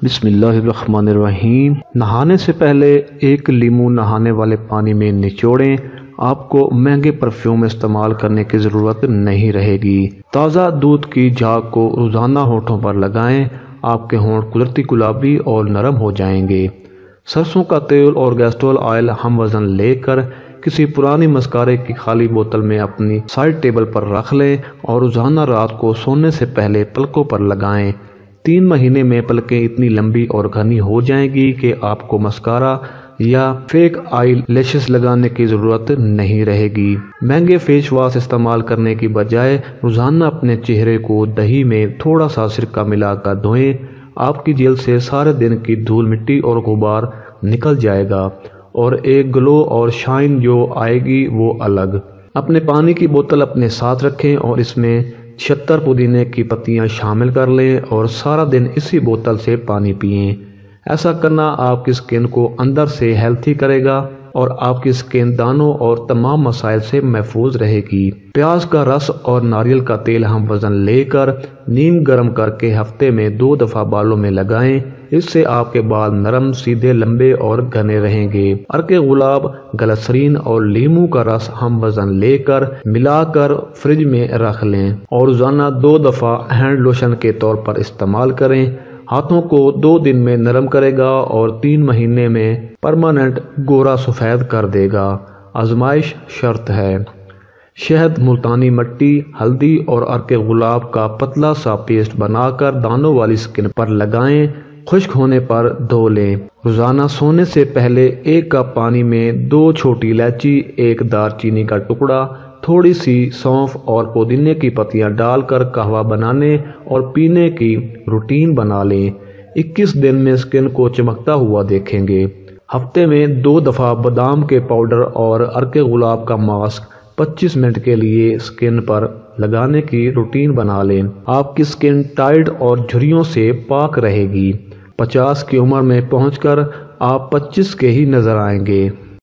بسم اللہ الرحمن الرحیم۔ نہانے سے پہلے ایک لیمو نہانے والے پانی میں نچوڑیں۔ آپ کو مہنگے پرفیوم استعمال کرنے کی ضرورت نہیں رہے گی۔ تازہ دودھ کی جھاگ کو روزانہ ہونٹوں پر لگائیں۔ آپ کے ہونٹ قدرتی گلابی اور نرم ہو جائیں گے۔ سرسوں کا تیل اور گیسٹرول آئل ہم وزن لے کر کسی پرانی مسکارے کی خالی بوتل میں اپنی سائڈ ٹیبل پر رکھ لیں اور روزانہ رات کو سونے سے پہلے پلکوں پر لگائیں۔ 3 مہینے میں پلکیں اتنی لمبی اور گھنی ہو جائیں گی کہ آپ کو مسکارا یا فیک آئی لیشز لگانے کی ضرورت نہیں رہے گی۔ مہنگے فیس واش استعمال کرنے کی بجائے روزانہ اپنے چہرے کو دہی میں تھوڑا سا سرکہ ملا کر دھوئیں۔ آپ کی جلد سے سارے دن کی دھول مٹی اور غبار نکل جائے گا اور ایک گلو اور شائن جو آئے گی وہ الگ۔ اپنے پانی کی بوتل اپنے ساتھ رکھیں اور اس میں 76 پودینے کی پتیاں شامل کر لیں اور سارا دن اسی بوتل سے پانی پئیں۔ ایسا کرنا آپ کی سکن کو اندر سے ہیلتھی کرے گا اور آپ کی سکن دانوں اور تمام مسائل سے محفوظ رہے گی۔ پیاز کا رس اور ناریل کا تیل ہم وزن لے کر نیم گرم کر کے ہفتے میں 2 دفعہ بالوں میں لگائیں۔ اس سے آپ کے بال نرم، سیدھے، لمبے اور گھنے رہیں گے۔ عرق گلاب، گلسرین اور لیمو کا رس ہم وزن لے کر ملا کر فریج میں رکھ لیں اور روزانہ 2 دفعہ ہینڈ لوشن کے طور پر استعمال کریں۔ ہاتھوں کو 2 دن میں نرم کرے گا اور 3 مہینے میں پرماننٹ گورا سفید کر دے گا۔ آزمائش شرط ہے۔ شہد، ملتانی مٹی، ہلدی اور عرق گلاب کا پتلا سا پیسٹ بنا کر دانوں والی سکن پر لگائیں۔ خشک ہونے پر دھو لیں۔ روزانہ سونے سے پہلے 1 کپ پانی میں 2 چھوٹی الائچی، 1 دار چینی کا ٹکڑا، تھوڑی سی سونف اور پودینے کی پتیاں ڈال کر قہوہ بنانے اور پینے کی روٹین بنا لیں۔ 21 دن میں سکن کو چمکتا ہوا دیکھیں گے۔ ہفتے میں 2 دفعہ بادام کے پاؤڈر اور عرق گلاب کا ماسک 25 منٹ کے لیے سکن پر لگانے کی روٹین بنا لیں۔ آپ کی سکن ٹائٹ اور جھریوں سے پاک رہے گی۔ 50 کی عمر میں پہنچ کر آپ 25 کے ہی نظر آئیں گے۔